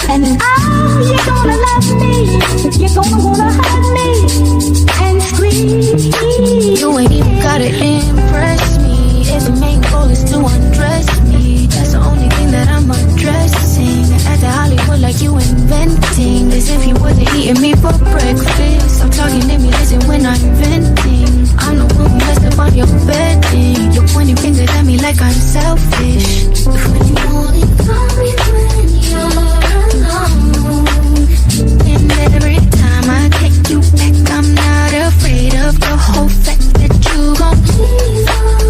And oh, you're gonna love me, you're gonna wanna hug me and scream. You ain't even gotta impress me. If the main goal is to undress me, that's the only thing that I'm addressing. At the Hollywood like you inventing, as if you wasn't eating me for breakfast. I'm talking to me, listen when I'm venting. I'm the one who messed up on your bedding. You're pointing fingers at me like I'm selfish. When you only call me when you're alone, and every time I take you back, I'm not afraid of the whole fact that you gon' leave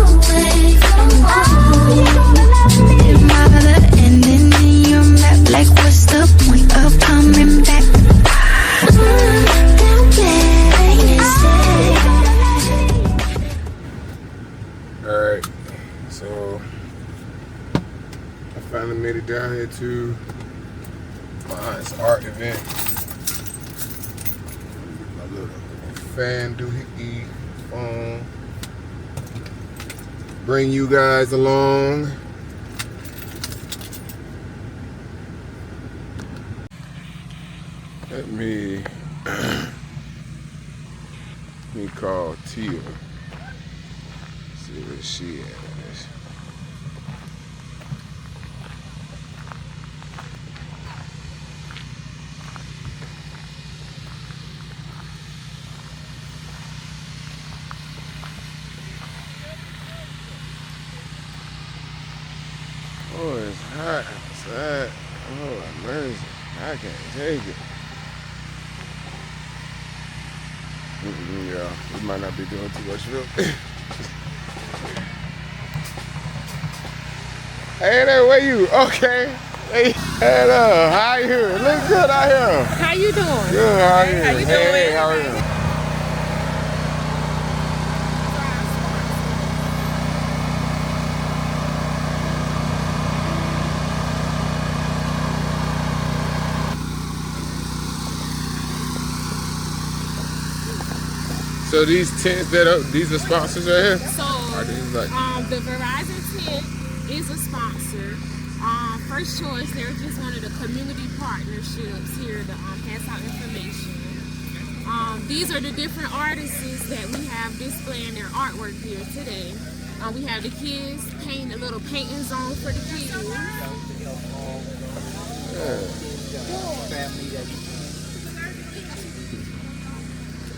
away from home. Am I the ending in your map? Like what's the point of coming back? Alright, so I finally made it down here to my aunt's art event. My little fan doohickey phone. Bring you guys along. Let me call Tia. See where she at. Oh, it's hot outside. Oh, mercy. I can't take it. Yeah, we might not be doing too much real. Hey there, where you? Okay. Hey, how you here? Look good out here. How you doing? Good, how you? How you doing? Hey, how are you? So these tents these are sponsors right here? So the Verizon tent is a sponsor. First Choice, they're just one of the community partnerships here to pass out information. These are the different artists that we have displaying their artwork here today. We have the kids paint a little painting zone for the kids.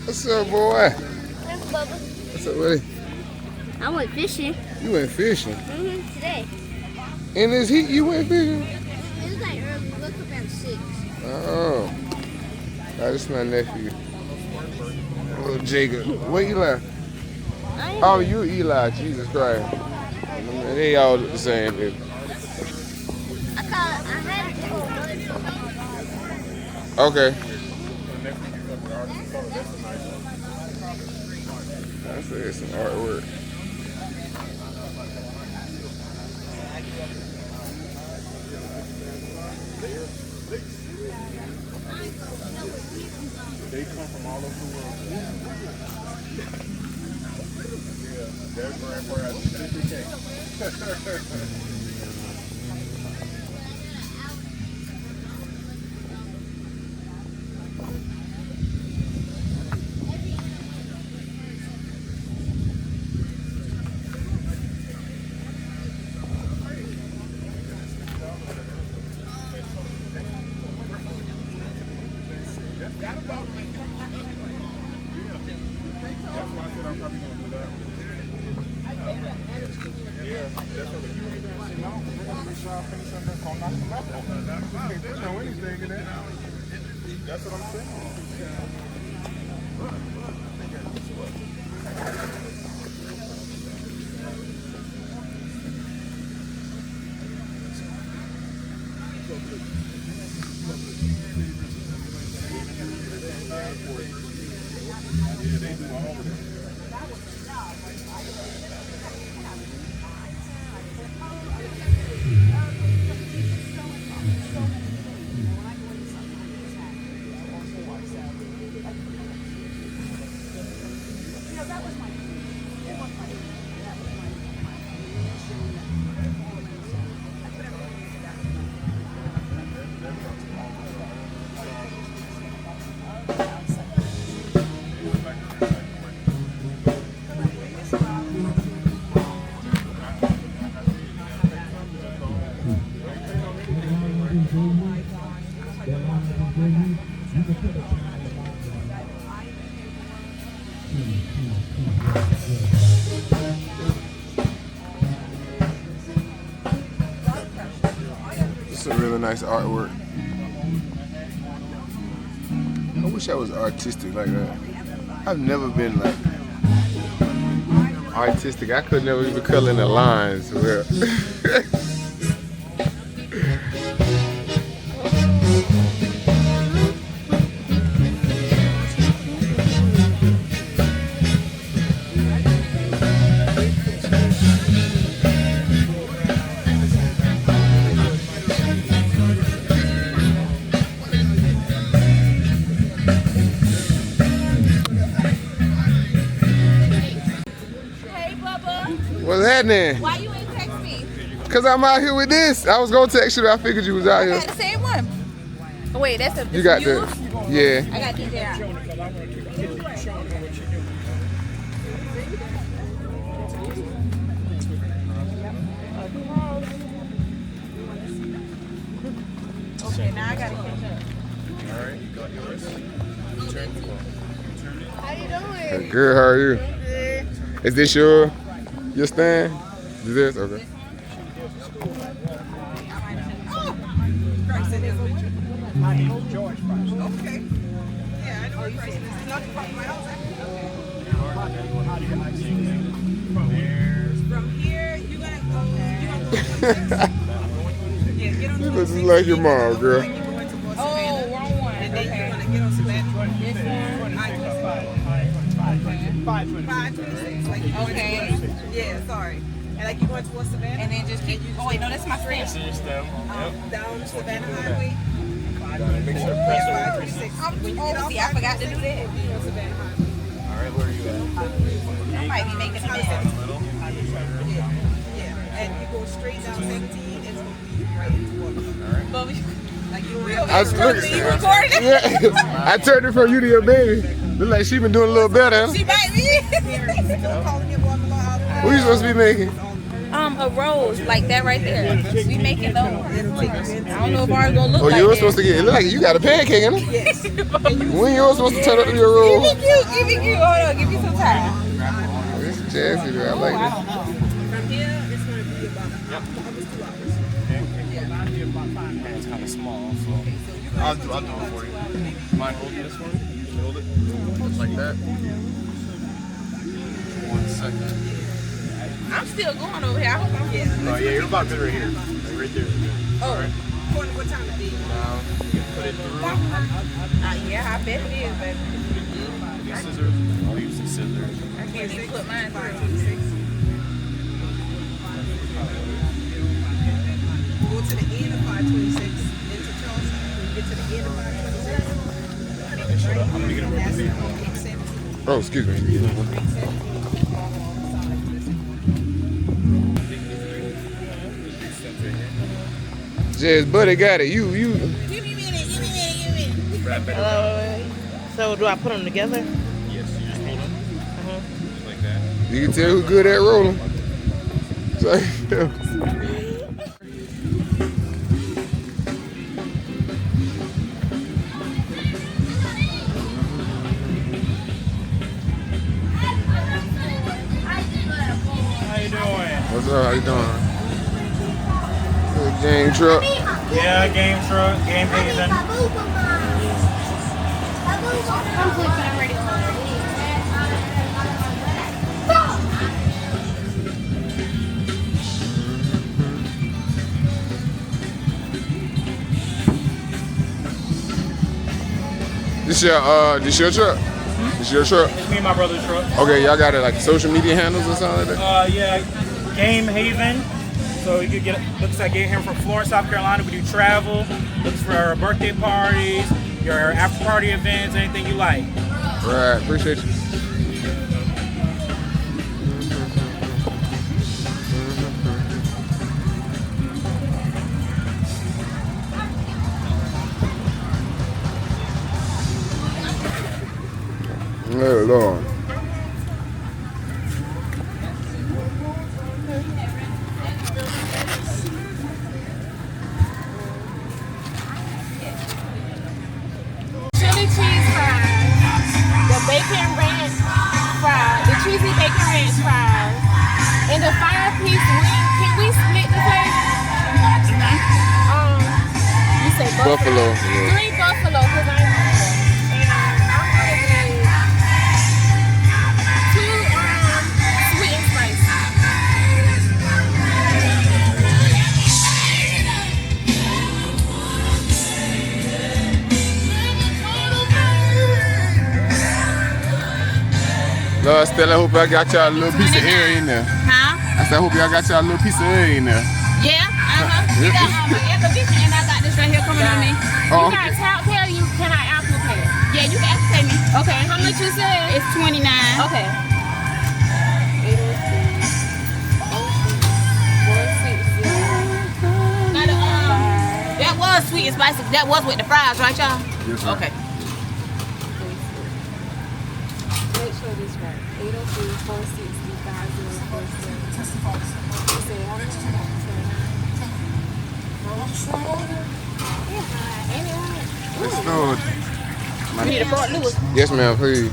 What's up, boy? Where's Bubba? What's up, buddy? I went fishing. You went fishing? Today. In this heat, you went fishing? It was like early. We woke up at 6. Oh. This is my nephew. Little Jacob. What Eli? Oh, you Eli. Jesus Christ. They all look the same, baby. I had it. Okay. I say it's some artwork. They come from all over the world. Yeah, their grandpa has 50K. That's what I'm saying. Yeah, they do all of it. It's a really nice artwork. I wish I was artistic like that. I've never been like artistic. I could never even color in the lines. Well. What's happening? Why you ain't text me? Cause I'm out here with this. I was gonna text you, but I figured you was out I here. got the same one. Oh, wait, that's a. You got the, yeah. I got these there. Okay, now I gotta catch up. Alright, you got yours. Turn the ball. How you doing? Good, how are you? Is this your stand? Is this? Okay. My name is George Price. Okay. Yeah, I know where Price is. It's not far from my house. How do you like seeing things? From here. From here, you're gonna go. Yeah, get on You look just like your mom, girl. Oh, wrong one. and then you're gonna get on Savannah. This one. 526. Like you're going towards, yeah, sorry. And like you're going towards Savannah. And then just keep. Oh, wait, no, that's my friend. Down Savannah Highway. Make sure to Yeah, press 526. Oh, see, I forgot to do that. Savannah Highway. Alright, where are you at? I might be making a mess. Yeah, and you go straight down 17, it's gonna be right into water. But we, Like you real. I was looking. you recording it? Yeah. I turned it from you to your baby. Look like she been doing a little better. She might be. Still calling it water out. What you supposed to be making? A rose like that right there. We making those. I don't know if ours gonna look Oh, like you were that. supposed to get. It look like you got a pancake in it. Yes. When you were supposed to turn up your roll? Give me cute. Give me cute. Hold on. Give me some time. This is jazzy, though. I like I this. don't know. From here, it's gonna be about almost 2 hours. It's kind of small, so I'll do it for you. Mind holding this one? Hold it. Just like that. 1 second. I'm still going over here. I hope I'm getting. No, yeah, you're about good right here. Like right there. Oh. According to what time it be. Now, you can put it through. Yeah, I bet it is, baby. These scissors. I'll use the scissors. I can't even put mine through. 526. Go to the end of 526, into Charleston. When you get to the end of 526, I'm gonna get a that's real 870. Oh, excuse me. Jazz Buddy got it. You. Give me a minute. Give me a minute. Give me a minute. So do I put them together? Yes, you just hold them. Just like that. You can tell who good at rolling. How you doing? What's up? How you doing? Good game truck. Yeah, game truck, game haven. This your truck? This your truck? It's me and my brother's truck. Okay, y'all got it like social media handles or something like that? Yeah, Game Haven. So you could get looks like Game Haven from Florence, South Carolina. We do travel, looks for birthday parties, your after party events, anything you like. Right, appreciate you. Oh, Lord. Chili buffalo. Yeah. 3 buffalo, because I'm hungry. And I'm gonna get 2 sweet and spicy. Lord, Stella, I hope I got y'all a little piece of air in there. Huh? I said, I hope y'all got y'all a little piece of air in there. Yeah, You got my air conditioner and I got this right here coming on me. Oh, You guys, how tell you can I Apple Pay? Yeah, you can pay me. Okay, how much you said? It's 29. Okay. 802-460. Now that was sweet and spicy. That was with the fries, right, y'all? yes, sir. Okay. Make sure this right. 802-460-5047. Let's do it. We need a Fort Lewis. Yes, ma'am, please.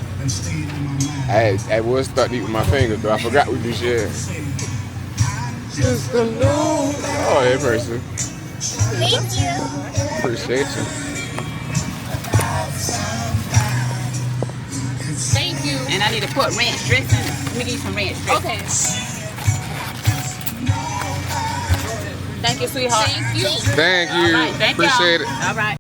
I was starting to eat with my fingers, though. I forgot we do share. Just a little. Oh, hey, person. Thank you. Appreciate you. Thank you. And I need to put ranch dressing. Let me give you some ranch dressing. Okay. Thank you, sweetheart. Thank you. Thank you. All right, thank Appreciate y'all. it. All right.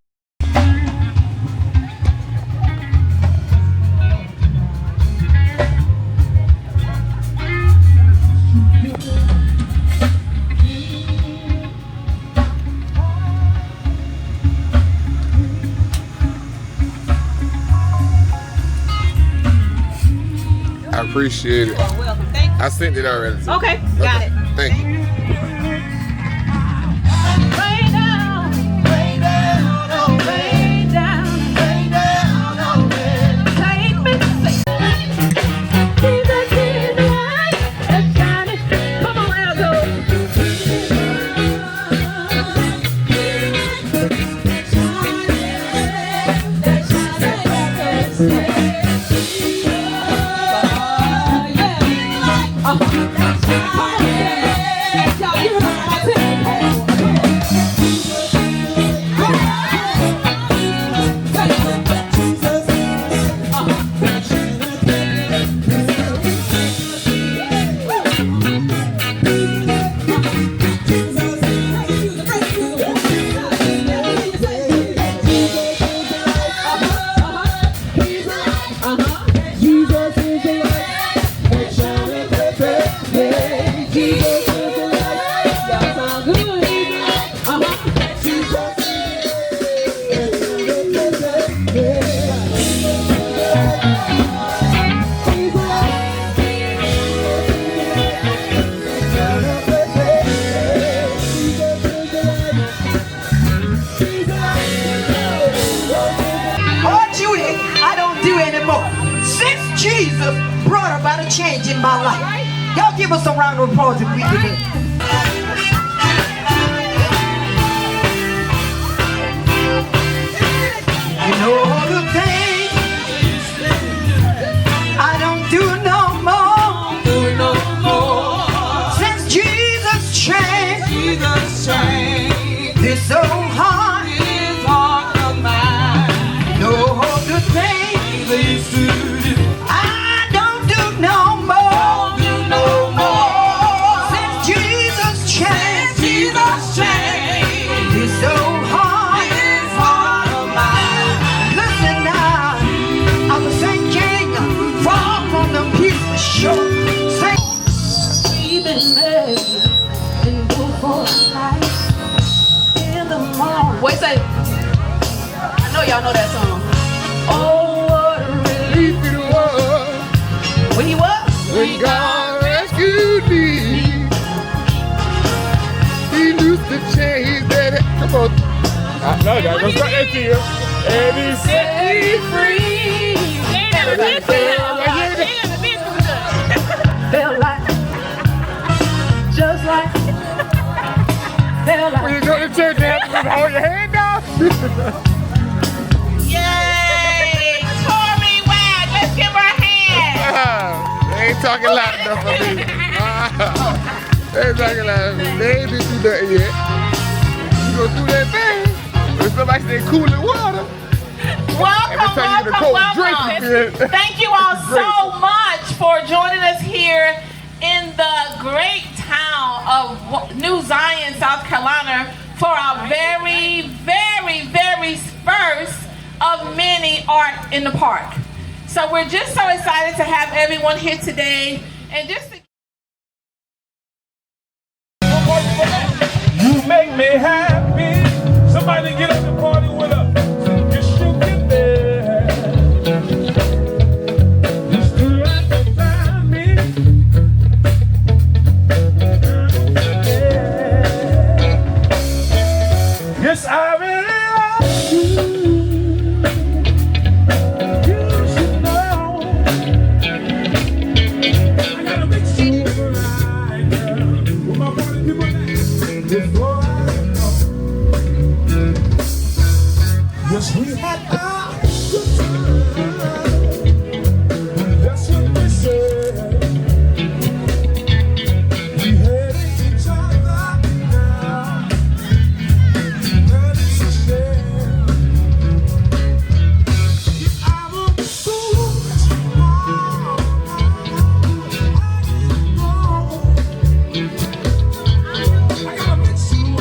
I appreciate it. You're welcome. Thank you. I sent it already. Okay, got it. Thank you. Jesus brought about a change in my life. Y'all give us a round of applause if we did it. You know the things I don't do no more. Since Jesus changed this old heart of mine. No the things they used to do. I don't do no more. Since Jesus changed this old heart of mine. Listen now, I'm a Saint King, far from the peaceful shore. Wait, say. I know y'all know that song. Oh, what a relief it was When he was? when God rescued me. He loosed the chains that come on. I know that. Let's start that to you. And he set me free. Felt like, just like, felt When like. you go to church, you have to hold your hand down. Yay! Tori Wag, let's give her a hand. They ain't talking loud enough for me. They ain't talking loud enough. They ain't do nothing yet. You gonna do that thing? Let's somebody say cooling water. Welcome, welcome. Thank you all so much for joining us here in the great town of New Zion, South Carolina, for our very, very, very first of many Art in the Park. So we're just so excited to have everyone here today, and just to you make me happy. Somebody get up and party with us. You should get there. You still have to find me. Yes, I really love you. You should know. I gotta make sure you're right, girl. With my party people now. Before I know. Yes, we had our good time. That's what they said. We had each other now. That is a shame. I was so much more. I gotta make sure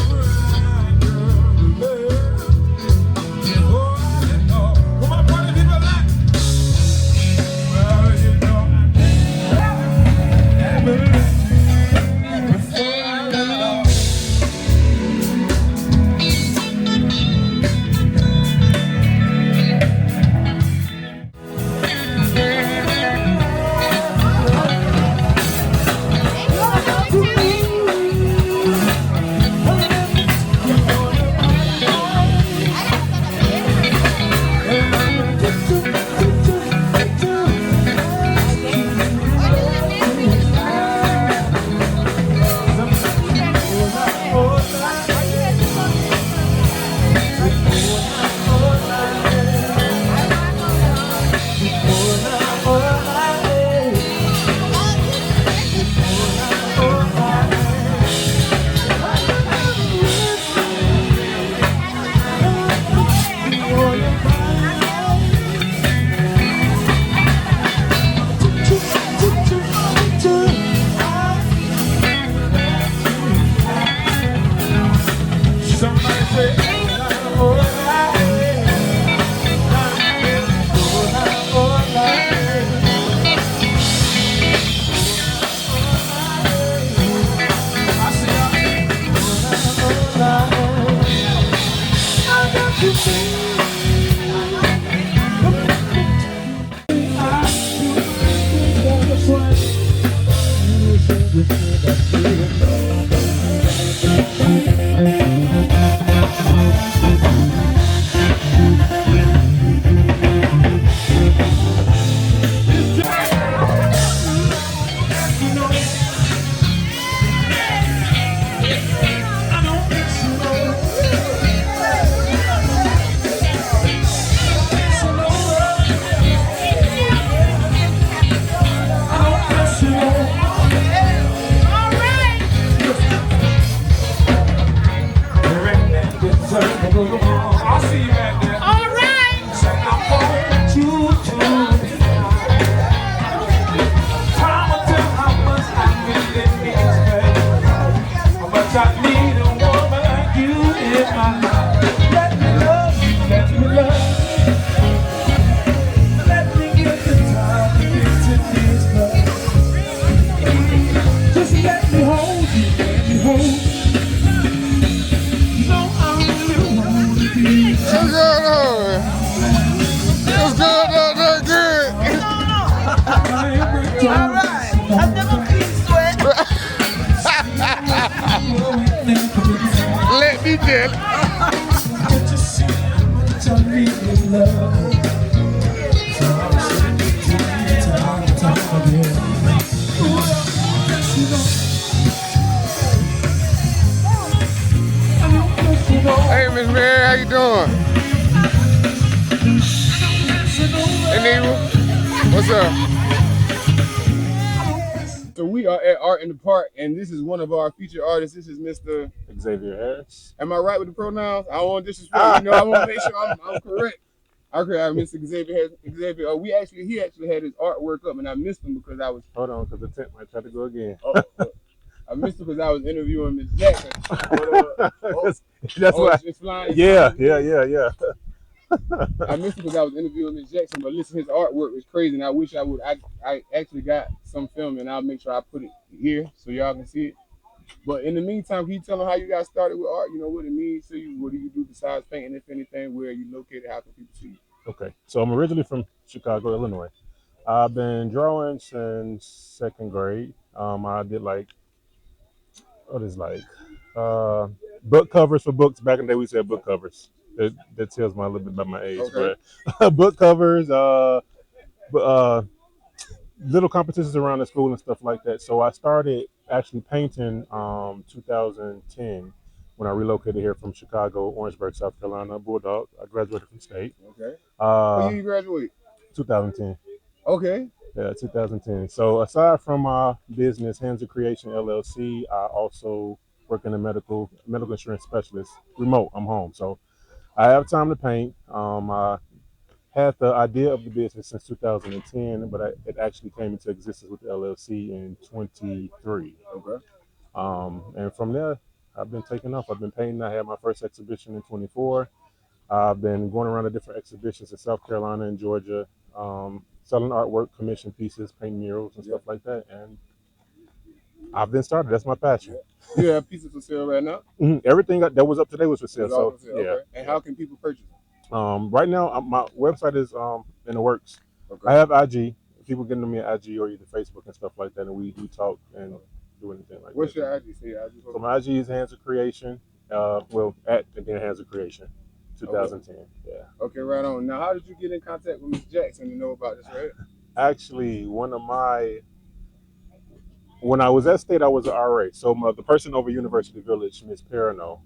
right, girl. Let me tell. Hey, Miss Mary, how you doing? Hey, Neva, what's up? So we are at Art in the Park, and this is one of our featured artists. This is Mr. Xavier Harris. Am I right with the pronouns? I don't want to disrespect. I want to make sure I'm correct. Okay, Mr. Xavier. He actually had his artwork up, and I missed him because I was. Hold on, because the tent might try to go again. I missed him because I was interviewing Miss Jackson. That's why. It's flying. Yeah. I missed it because I was interviewing Miss Jackson, but listen, his artwork is crazy, and I wish I would. I actually got some film, and I'll make sure I put it here so y'all can see it. But in the meantime, can you tell them how you got started with art? You know what it means to you. What do you do besides painting, if anything? Where are you located? How can people see you? Okay, so I'm originally from Chicago, Illinois. I've been drawing since second grade. I did book covers for books. Back in the day, we said book covers. That tells me a little bit about my age, Okay. But book covers, little competitions around the school and stuff like that. So I started actually painting 2010 when I relocated here from Chicago, Orangeburg, South Carolina, Bulldog. I graduated from state. Okay. When did you graduate? 2010. Okay. Yeah, 2010. So aside from my business, Hands of Creation LLC, I also work in a medical insurance specialist. Remote, I'm home, so I have time to paint. I had the idea of the business since 2010, but it actually came into existence with the LLC in 23. Okay. And from there, I've been taking off. I've been painting. I had my first exhibition in 24. I've been going around to different exhibitions in South Carolina and Georgia, selling artwork, commission pieces, painting murals and stuff like that. And I've been started. That's my passion. You have pieces for sale right now? Everything that was up today was for sale. So yeah. Okay. And how can people purchase it? Right now, my website is in the works. Okay. I have IG. People getting to me at IG or either Facebook and stuff like that, and we talk and do anything like What's that. your IG? Say IG. So my IG is Hands of Creation. At and then Hands of Creation, 2010. Okay. Yeah. Okay, right on. Now, how did you get in contact with Miss Jackson to know about this, right? Actually, when I was at state, I was an RA. So the person over University Village, Miss Perino,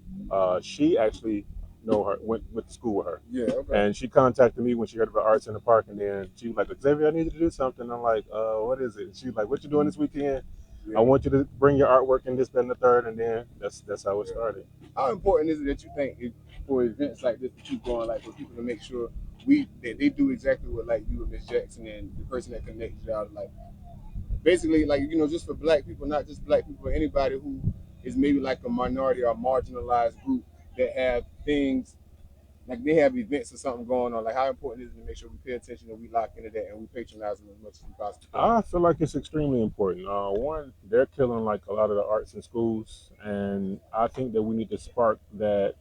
she actually went to school with her. Yeah, okay. And she contacted me when she heard about Arts in the Park, and then she was like, Xavier, I need you to do something. I'm like, what is it? And she was like, what you doing this weekend? Yeah. I want you to bring your artwork in this, that, and the third, and then that's how it started. How important is it that you think for events like this to keep going, like for people to make sure that they do exactly what like you and Miss Jackson and the person that connects you out, like basically like just for black people, not just black people, but anybody who is maybe like a minority or a marginalized group that have things like they have events or something going on. Like how important is it to make sure we pay attention and we lock into that and we patronize them as much as we possibly can? I feel like it's extremely important. One, they're killing like a lot of the arts in schools, and I think that we need to spark that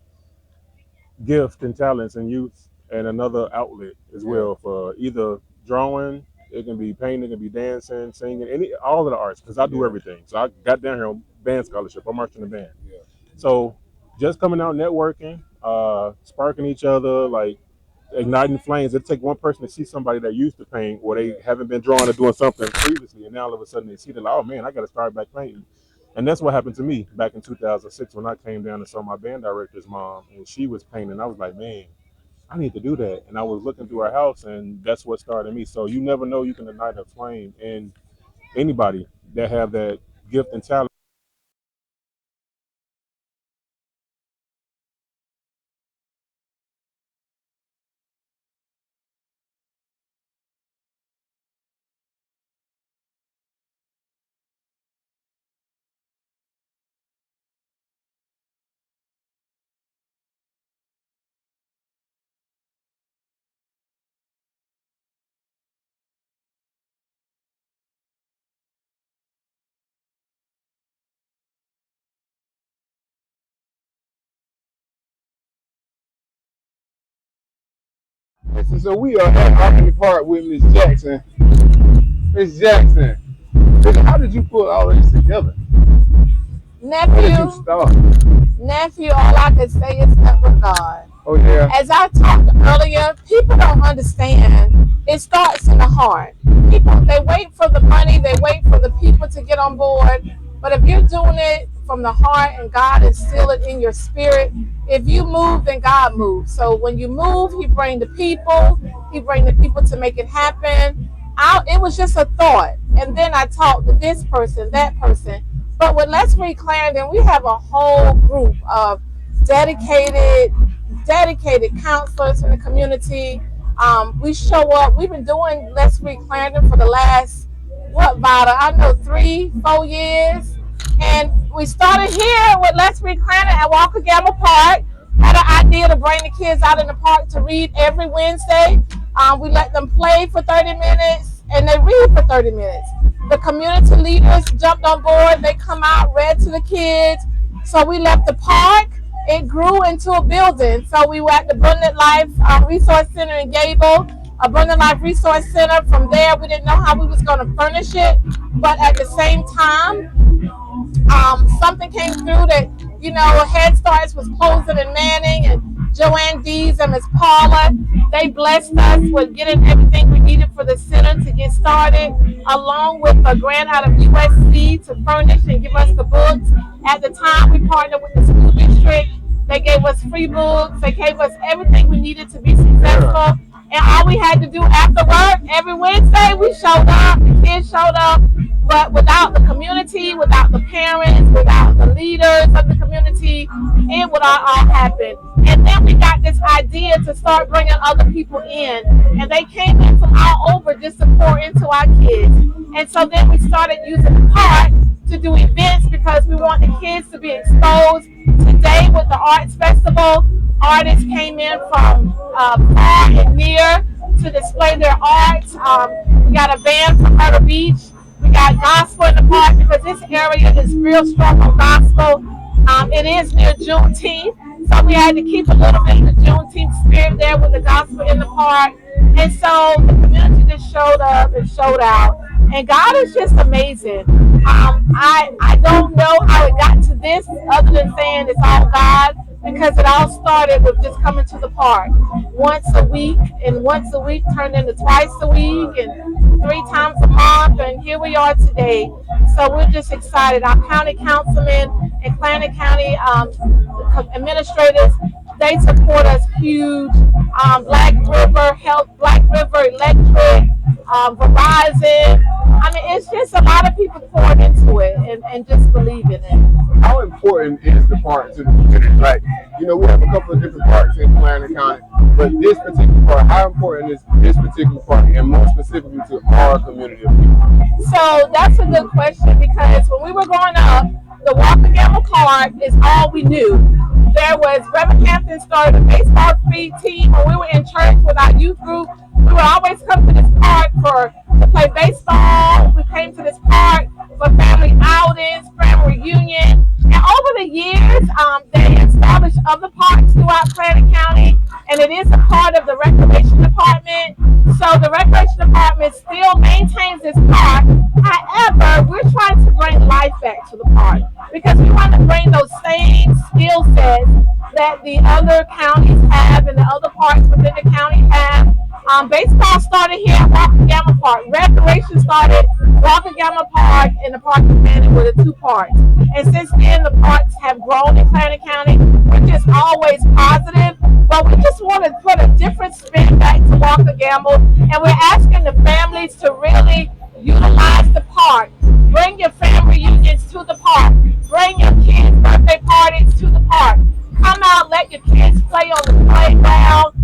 gift and talents in youth and another outlet as well for either drawing. It can be painting, it can be dancing, singing, all of the arts, because I do everything. So I got down here on band scholarship. I'm marching the band. Yeah. So just coming out networking, sparking each other, like igniting flames. It takes one person to see somebody that used to paint or they haven't been drawing or doing something previously, and now all of a sudden they see that, oh man, I got to start back painting. And that's what happened to me back in 2006 when I came down and saw my band director's mom, and she was painting. I was like, man, I need to do that. And I was looking through our house, and that's what started me. So you never know, you can ignite a flame in anybody that have that gift and talent. So we are at Art in the Park with Miss Jackson. Miss Jackson, how did you put all of this together? How did you start? Nephew, all I could say is help with God. Oh yeah. As I talked earlier, people don't understand. It starts in the heart. People, they wait for the money, they wait for the people to get on board. But if you're doing it from the heart and God instill it in your spirit, if you move, then God moves. So when you move, He bring the people. He bring the people to make it happen. It was just a thought, and then I talk to this person, that person. But with Let's Read Clarendon, we have a whole group of dedicated counselors in the community. We show up. We've been doing Let's Read Clarendon for the last, Vada? I know 3-4 years. And we started here with Let's Read Clarendon at Walker Gamble Park. Had an idea to bring the kids out in the park to read every Wednesday. We let them play for 30 minutes and they read for 30 minutes. The community leaders jumped on board. They come out, read to the kids. So we left the park. It grew into a building. So we were at the Abundant Life Resource Center in Gable, Abundant Life Resource Center. From there, we didn't know how we was going to furnish it. But at the same time, something came through that, Head Starts was closing in Manning, and Joanne Dees and Miss Paula, they blessed us with getting everything we needed for the center to get started, along with a grant out of USC to furnish and give us the books. At the time, we partnered with the school district. They gave us free books. They gave us everything we needed to be successful. And all we had to do after work, every Wednesday, we showed up. The kids showed up. But without the community, without the parents, without the leaders of the community, it would not all happen. And then we got this idea to start bringing other people in. And they came in from all over just to pour into our kids. And so then we started using the park to do events because we want the kids to be exposed. Today with the Arts Festival, artists came in from far and near to display their art. We got a band from Myrtle Beach. We got gospel in the park because this area is real strong on gospel. It is near Juneteenth, so we had to keep a little bit of the Juneteenth spirit there with the gospel in the park. And so the community just showed up and showed out. And God is just amazing. I don't know how it got to this other than saying it's all God, because it all started with just coming to the park once a week, and once a week turned into twice a week and 3 times a month, and here we are today. So we're just excited. Our county councilmen and Clarendon County administrators, they support us huge. Black River Health, Black River Electric, Verizon. I mean, it's just a lot of people poured into it and just believe in it. How important is the park to the community? Like, we have a couple of different parks in Clarendon County, but this particular park, how important is this particular park, and more specifically to our community of people? So that's a good question, because when we were growing up, the Walker Gamble Park is all we knew. There was Reverend Hampton started a baseball team when we were in church with our youth group. We would always come to this park to play baseball. We came to this park for family outings, family reunion. And over the years, they established other parks throughout Clarendon County, and it is a part of the Recreation Department. So the Recreation Department still maintains this park. However, we're trying to bring life back to the park because we want to bring those same skill sets that the other counties have and the other parks within the county have. Baseball started here at Walker Gamble Park. Recreation started Walker Gamble Park and the Park of Manning were the 2 parks. And since then, the parks have grown in Clarendon County. We're just always positive, but we just want to put a different spin back to Walker Gamble. And we're asking the families to really utilize the park. Bring your family reunions to the park. Bring your kids' birthday parties to the park. Come out, let your kids play on the playground.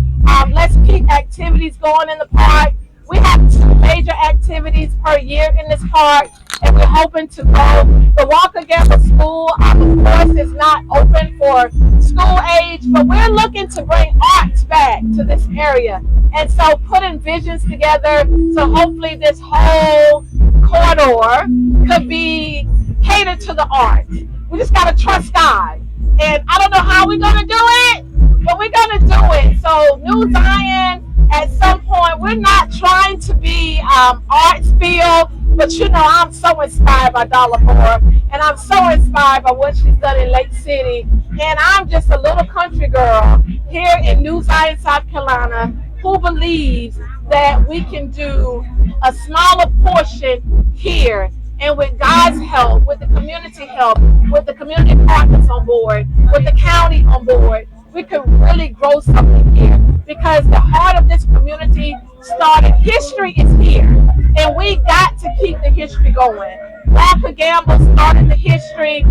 Let's keep activities going in the park. We have 2 major activities per year in this park, and we're hoping to grow. The Walker Gamble School, of course, is not open for school age, but we're looking to bring arts back to this area. And so putting visions together, so hopefully this whole corridor could be catered to the arts. We just got to trust God. And I don't know how we're going to do it, but we're going to do it. So New Zion, at some point, we're not trying to be arts field, but I'm so inspired by Dollar Moore, and I'm so inspired by what she's done in Lake City. And I'm just a little country girl here in New Zion, South Carolina, who believes that we can do a smaller portion here. And with God's help, with the community help, with the community partners on board, with the county on board, we could really grow something here. Because the heart of this community started, history is here. and we got to keep the history going. Walker Gamble started the history.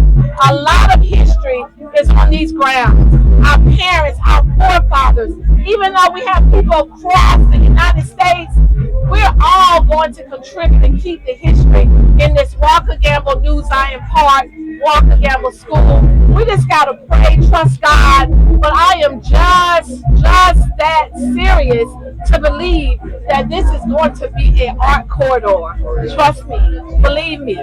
A lot of history is on these grounds. Our parents, our forefathers, even though we have people across the United States, we're all going to contribute and keep the history in this Walker Gamble New Zion Park, Walker Gamble School. We just got to pray, trust God. But I am just that serious to believe that this is going to be an art corridor. Trust me, believe me.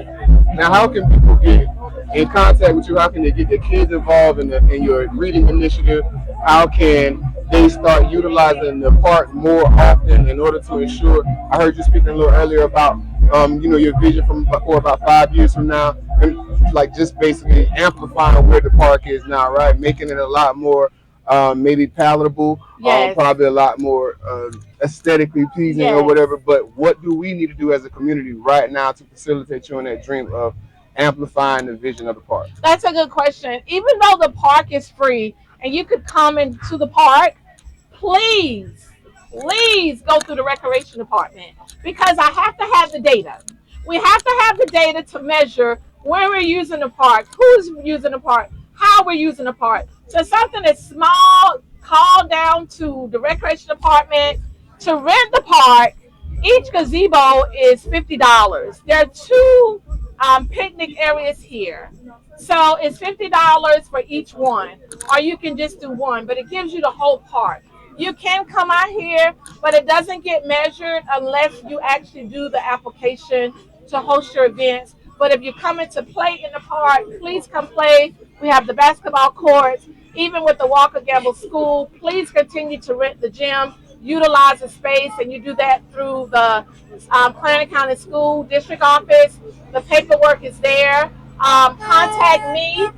Now, how can people get in contact with you? How can they get their kids involved in your reading initiative? How can they start utilizing the park more often in order to ensure? I heard you speaking a little earlier about your vision for about 5 years from now, and like just basically amplifying where the park is now, right? Making it a lot more maybe palatable, Yes. probably a lot more aesthetically pleasing or Yes. whatever. But what do we need to do as a community right now to facilitate you in that dream of amplifying the vision of the park? That's a good question. Even though the park is free and you could come into the park, please go through the recreation department, because I have to have the data. We have to have the data to measure where we're using the park, who's using the park, how we're using the park. So something that's small, call down to the recreation department to rent the park. Each gazebo is $50. There are two picnic areas here. So it's $50 for each one, or you can just do one, but it gives you the whole park. You can come out here, but it doesn't get measured unless you actually do the application to host your events. But if you're coming to play in the park, please come play. We have the basketball courts. Even with the Walker Gamble School, please continue to rent the gym, utilize the space, and you do that through the Clarendon County School District Office. The paperwork is there. Contact me.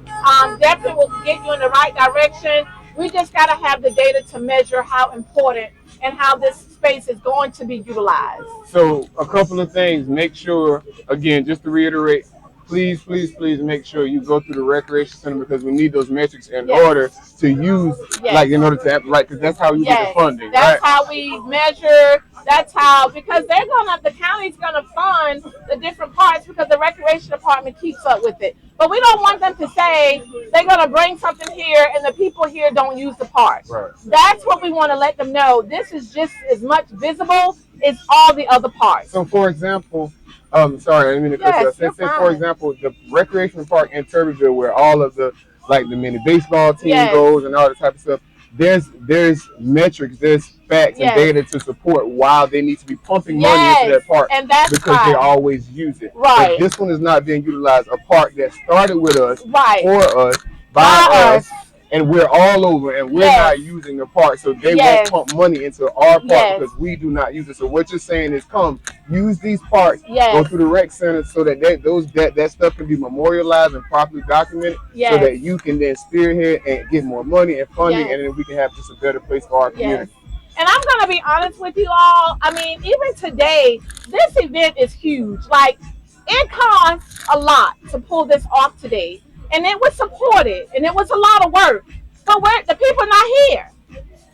Definitely will get you in the right direction. We just got to have the data to measure how important and how this space is going to be utilized. So a couple of things. Make sure, again, just to reiterate, please make sure you go through the recreation center, because we need those metrics in order to use, in order to, right, because that's how you get the funding. That's how we measure. That's how, because the county's gonna fund the different parts, because the recreation department keeps up with it. But we don't want them to say they're gonna bring something here and the people here don't use the park. Right. That's what we want to let them know. This is just as much visible as all the other parts. So, for example, sorry, I didn't mean to cut you off. Say, for example, the recreation park in Turbeville, where all of the mini baseball team goes and all that type of stuff. There's metrics, there's facts and data to support why they need to be pumping money into that park, and that's because they always use it. Right. But this one is not being utilized. A park that started with us, for us, by us, and we're all over, and we're not using the park, so they won't pump money into our park because we do not use it. So what you're saying is, come use these parks, go through the rec center, so that that stuff can be memorialized and properly documented, so that you can then spearhead and get more money and funding, and then we can have just a better place for our community. And I'm gonna be honest with you all. I mean, even today, this event is huge. Like, it costs a lot to pull this off today. And it was supported, and it was a lot of work. But the people not here.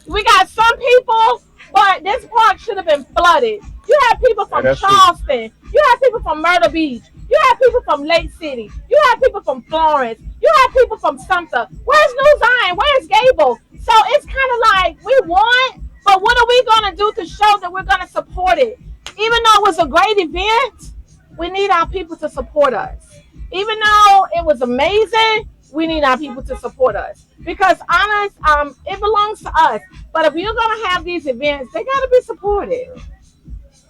We got some people, but this park should have been flooded. You have people from Charleston. You have people from Myrtle Beach. You have people from Lake City. You have people from Florence. You have people from Sumter. Where's New Zion? Where's Gable? So it's kind of like, we want, but what are we going to do to show that we're going to support it? Even though it was a great event, we need our people to support us. Even though it was amazing, we need our people to support us, because it belongs to us. But if you're gonna have these events, they gotta be supported.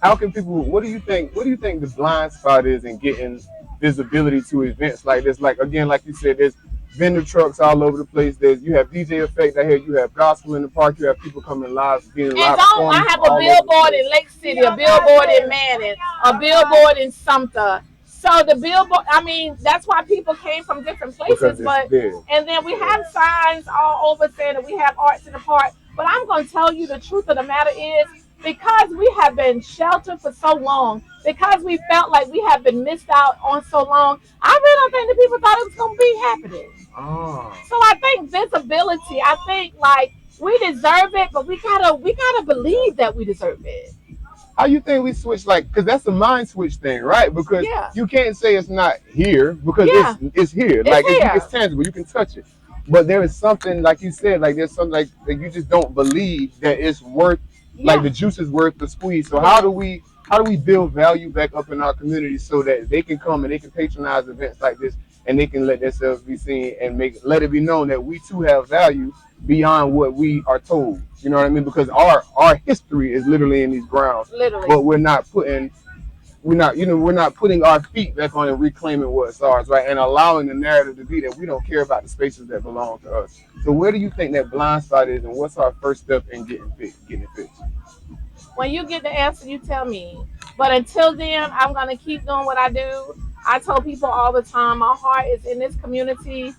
How can people? What do you think the blind spot is in getting visibility to events like this? Like, again, like you said, there's vendor trucks all over the place. You have DJ Effect out here. You have gospel in the park. You have people coming live, getting live. I have a billboard in Lake City, a billboard in Manning, a billboard in Sumter. So the billboard, I mean, that's why people came from different places. And then we have signs all over saying that we have arts in the park. But I'm going to tell you, the truth of the matter is, because we have been sheltered for so long, because we felt like we have been missed out on so long, I really don't think the people thought it was going to be happening. So I think visibility, I think, like, we deserve it, but we gotta believe that we deserve it. How you think we switch, like, because that's a mind switch thing, right? Because you can't say it's not here, because it's here. Like, it's tangible. You can touch it. But there is something, like you said, like there's something like that you just don't believe that it's worth, like the juice is worth the squeeze. So how do we build value back up in our community so that they can come and they can patronize events like this and they can let themselves be seen and let it be known that we too have value beyond what we are told. You know what I mean? Because our history is literally in these grounds. Literally. But we're not putting our feet back on and reclaiming what's ours, right? And allowing the narrative to be that we don't care about the spaces that belong to us. So where do you think that blind spot is, and what's our first step in getting it fixed? When you get the answer, you tell me. But until then, I'm going to keep doing what I do. I tell people all the time, my heart is in this community.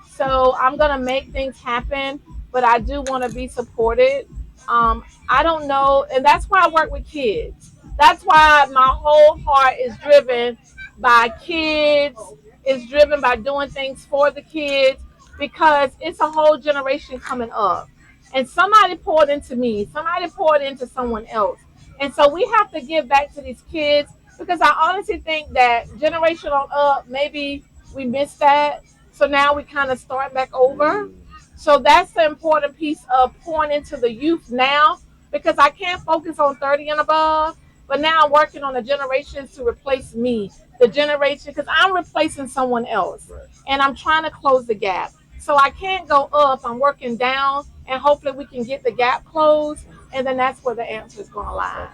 So I'm going to make things happen, but I do want to be supported. I don't know. And that's why I work with kids. That's why my whole heart is driven by kids. It's driven by doing things for the kids, because it's a whole generation coming up. And somebody poured into me. Somebody poured into someone else. And so we have to give back to these kids, because I honestly think that generation on up, maybe we missed that. So now we kind of start back over. So that's the important piece of pouring into the youth now, because I can't focus on 30 and above, but now I'm working on the generations to replace me, the generation, because I'm replacing someone else, and I'm trying to close the gap. So I can't go up, I'm working down, and hopefully we can get the gap closed, and then that's where the answer is going to lie.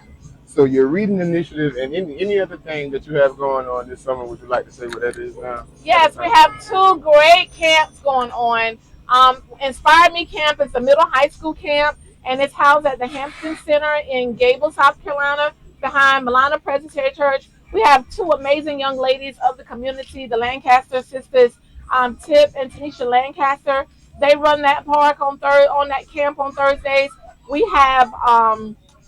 So your reading initiative and any other thing that you have going on this summer, would you like to say what that is now? Yes, we have 2 great camps going on. Inspire Me Camp is a middle high school camp, and it's housed at the Hampton Center in Gable, South Carolina, behind Milano Presbyterian Church. We have 2 amazing young ladies of the community, the Lancaster sisters, Tip and Tanisha Lancaster. They run that park on that camp on Thursdays. We have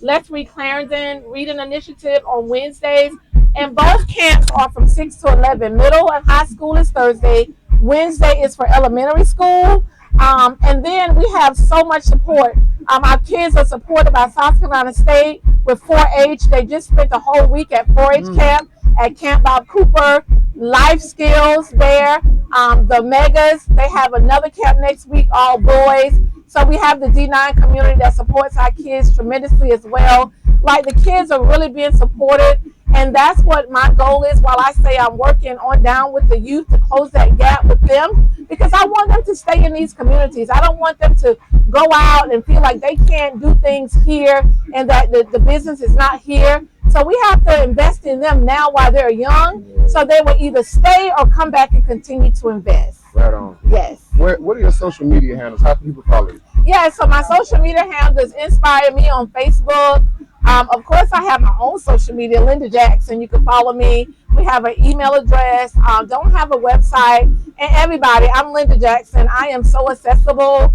Let's Read Clarendon Reading Initiative on Wednesdays, and both camps are from 6 to 11. Middle and high school is Thursday. Wednesday is for elementary school. And then we have so much support. Our kids are supported by South Carolina State with 4-H. They just spent the whole week at 4-H camp at Camp Bob Cooper. Life skills there. The Megas, they have another camp next week, all boys. So we have the D9 community that supports our kids tremendously as well. Like, the kids are really being supported. And that's what my goal is, while I say I'm working on down with the youth to close that gap with them, because I want them to stay in these communities. I don't want them to go out and feel like they can't do things here and that the business is not here. So we have to invest in them now while they're young, so they will either stay or come back and continue to invest. Right on. Yes. What are your social media handles? How can people follow you? Yeah, so my social media handle is Inspire Me on Facebook. Of course, I have my own social media, Linda Jackson. You can follow me. We have an email address. Don't have a website. And everybody, I'm Linda Jackson. I am so accessible.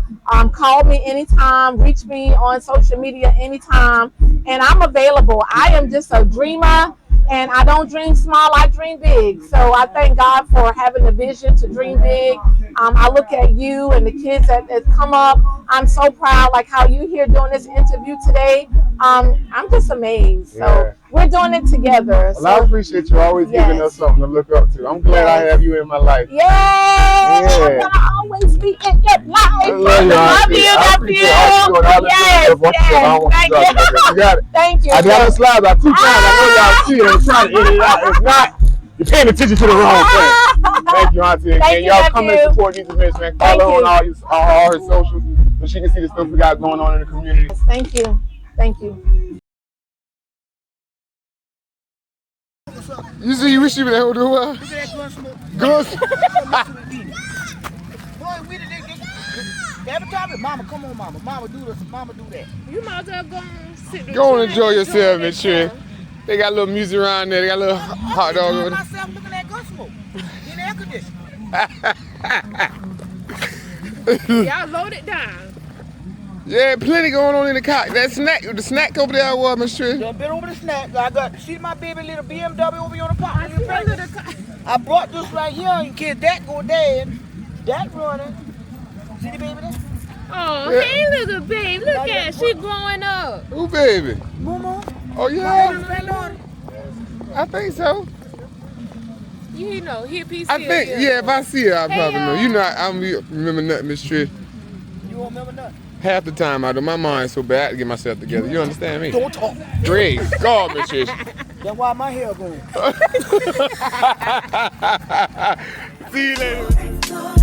Call me anytime. Reach me on social media anytime. And I'm available. I am just a dreamer. And I don't dream small, I dream big. So I thank God for having the vision to dream big. I look at you and the kids that come up. I'm so proud, like how you here doing this interview today. I'm just amazed. So we're doing it together. Well, I appreciate you always giving us something to look up to. I'm glad I have you in my life. Yay! I'm going to always be in your life. I love you, nephew. Yes. Thank you. You got it. Thank you. I got to slide about 2 times. I know y'all see it. I'm trying to edit it out. If not, you're paying attention to the wrong thing. Thank you, Auntie. And y'all come and support these events, man. Follow on all her socials so she can see the stuff we got going on in the community. Thank you. Thank you. You see, you wish you were able to do what? Look at that gun smoke. Gun Boy, we did every time. Mama, come on, mama. Mama, do this. Mama, do that. You might as well go and sit there. Go and enjoy yourself, and shit. They got a little music around there. They got a little hot dog over there. Myself looking at gun smoke in the air conditioner. Y'all load it down. Yeah, plenty going on in the car. That snack, the snack over there, what, Miss Trish? Done been over the snack. I got, see my baby little BMW over here on the park. I brought this right here in case that go dead. That running. See the baby there? Oh, hey, little babe. Look at her. She growing up. Who baby? Mama. Oh yeah, I think so. You know, he a piece. I think if I see her, I probably know. You know, I don't remember nothing, Miss Trish. You don't remember nothing? Half the time out of my mind so bad to get myself together. You understand me? Don't talk. Great. God, Miss Trish. That's why my hair going. See you later.